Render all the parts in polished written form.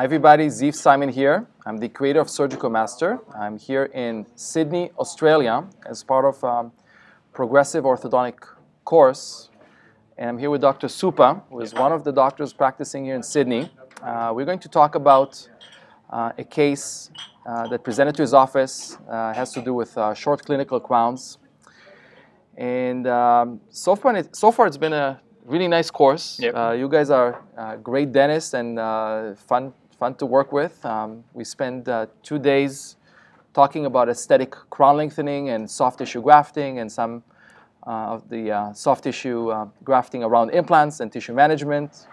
everybody, Ziv Simon here. I'm the creator of SurgicalMaster. I'm here in Sydney, Australia as part of progressive orthodontic course. And I'm here with Dr. Supa, who is one of the doctors practicing here in Sydney. We're going to talk about a case that presented to his office, has to do with short clinical crowns. And so far it's been a really nice course. Yep. You guys are great dentists and fun to work with. We spent 2 days talking about aesthetic crown lengthening and soft tissue grafting and some of the soft tissue grafting around implants and tissue management.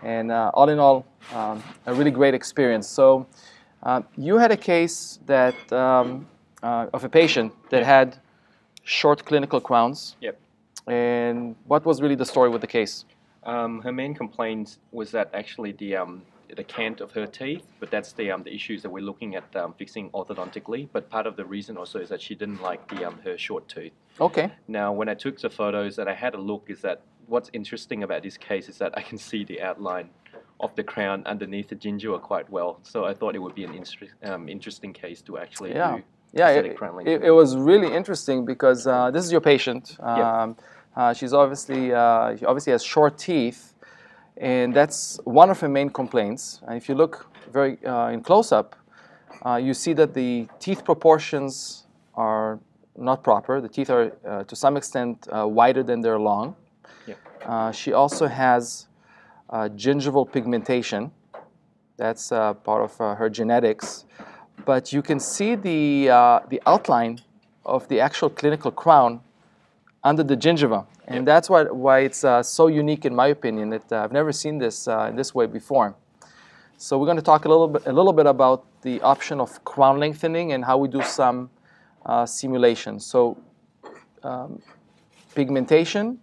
And all in all, a really great experience. So you had a case that of a patient that had short clinical crowns. Yep. And what was really the story with the case? Her main complaint was that actually the cant of her teeth, but that's the issues that we're looking at fixing orthodontically. But part of the reason also is that she didn't like her short tooth. Okay. Now, when I took the photos and I had a look, is that what's interesting about this case is that I can see the outline of the crown underneath the gingiva quite well. So I thought it would be an interesting case to actually do. Yeah, it was really interesting because this is your patient. She's obviously she obviously has short teeth, and that's one of her main complaints. And if you look very in close-up, you see that the teeth proportions are not proper. The teeth are to some extent wider than they're long. She also has gingival pigmentation. That's part of her genetics. But you can see the outline of the actual clinical crown under the gingiva. And that's why it's so unique in my opinion, that I've never seen this in this way before. So we're going to talk a little bit about the option of crown lengthening and how we do some simulation. So pigmentation,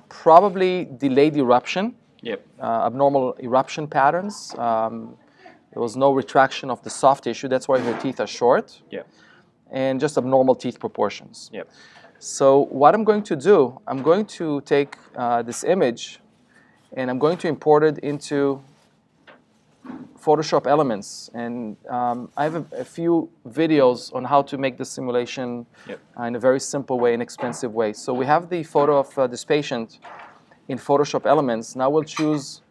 probably delayed eruption, abnormal eruption patterns. There was no retraction of the soft tissue. That's why her teeth are short. And just abnormal teeth proportions. So what I'm going to do, I'm going to take this image and I'm going to import it into Photoshop Elements. And I have a few videos on how to make this simulation in a very simple way, inexpensive way. So we have the photo of this patient in Photoshop Elements. Now we'll choose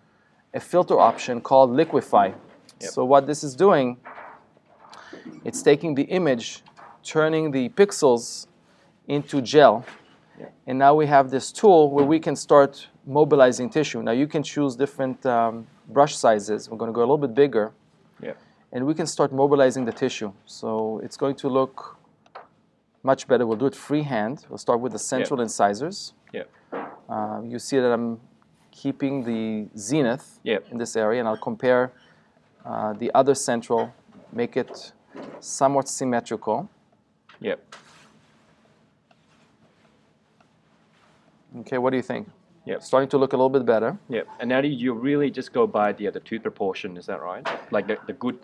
a filter option called Liquify. So what this is doing, it's taking the image, turning the pixels into gel. And now we have this tool where we can start mobilizing tissue. Now you can choose different brush sizes. We're going to go a little bit bigger. And we can start mobilizing the tissue. So it's going to look much better. We'll do it freehand. We'll start with the central incisors. You see that I'm keeping the zenith in this area, and I'll compare the other central, make it somewhat symmetrical. Okay, what do you think? Starting to look a little bit better. And now you really just go by the tooth proportion, is that right? Like the good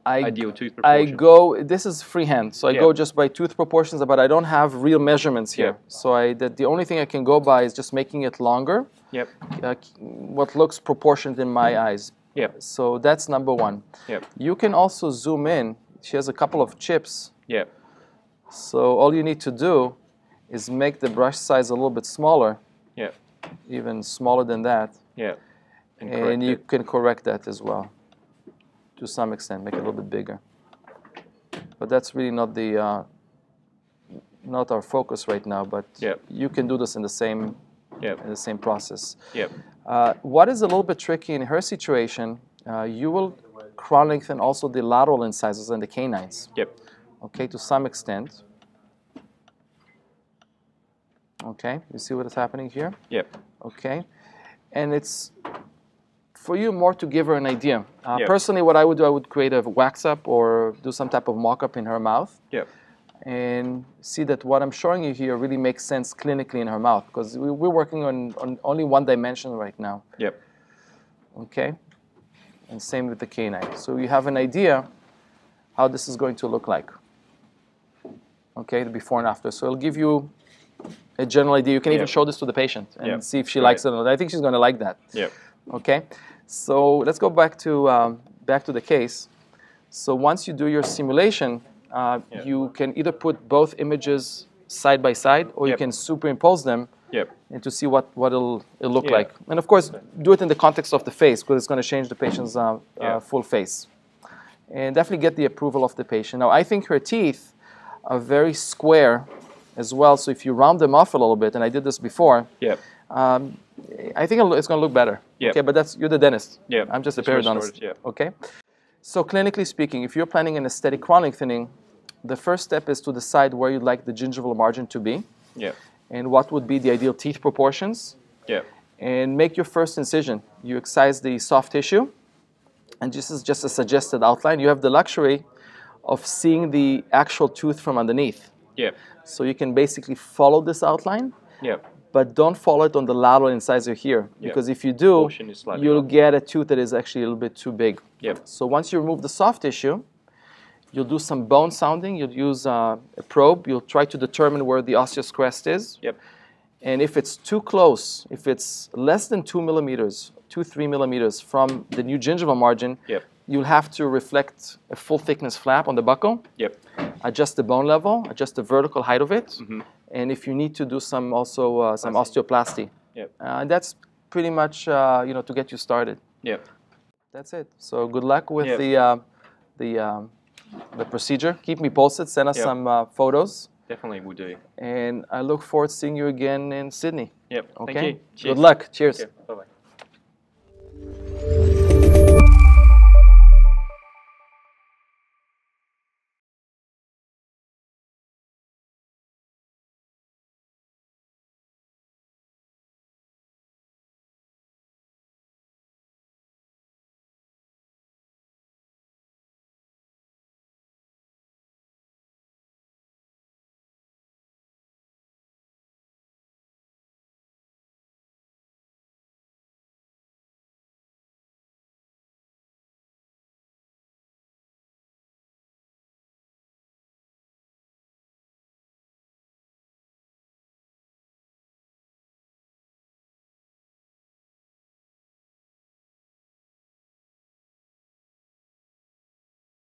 ideal tooth proportion? This is freehand, so I go just by tooth proportions, but I don't have real measurements here. So the only thing I can go by is just making it longer. What looks proportioned in my eyes. So that's number one. You can also zoom in. She has a couple of chips. So all you need to do is make the brush size a little bit smaller. Even smaller than that. And you can correct that as well to some extent, make it a little bit bigger. But that's really not the not our focus right now, but you can do this in the same process. What is a little bit tricky in her situation, you will crown lengthen also the lateral incisors and the canines. Okay, to some extent. Okay, you see what is happening here? Okay, and it's for you more to give her an idea. Personally, what I would do, I would create a wax up or do some type of mock-up in her mouth. And see that what I'm showing you here really makes sense clinically in her mouth, because we're working on only one dimension right now. Okay, and same with the canine. So you have an idea how this is going to look like. Okay, the before and after. So it'll give you a general idea. You can even show this to the patient and see if she likes it or not. I think she's going to like that. Okay, So let's go back to the case. So once you do your simulation, you can either put both images side by side, or you can superimpose them and to see what it'll look like. And of course, do it in the context of the face, because it's going to change the patient's full face. And definitely get the approval of the patient. Now, I think her teeth are very square as well, so if you round them off a little bit, and I did this before, I think it's going to look better. Okay, but you're the dentist. I'm just a periodontist. Okay. So clinically speaking, if you're planning an aesthetic crown lengthening, the first step is to decide where you'd like the gingival margin to be, and what would be the ideal teeth proportions, and make your first incision. You excise the soft tissue, and this is just a suggested outline. You have the luxury of seeing the actual tooth from underneath. So you can basically follow this outline, but don't follow it on the lateral incisor here, because if you do, you'll get a tooth that is actually a little bit too big. So once you remove the soft tissue, you'll do some bone sounding. You'll use a probe. You'll try to determine where the osseous crest is. And if it's too close, if it's less than 2 millimeters, 3 millimeters from the new gingival margin, you'll have to reflect a full thickness flap on the buccal, adjust the bone level, adjust the vertical height of it, and if you need to do some osteoplasty. And that's pretty much to get you started. That's it. So good luck with the procedure. Keep me posted. Send us some photos. Definitely will do. And I look forward to seeing you again in Sydney. Okay. Thank you. Cheers. Good luck. Cheers. Bye-bye.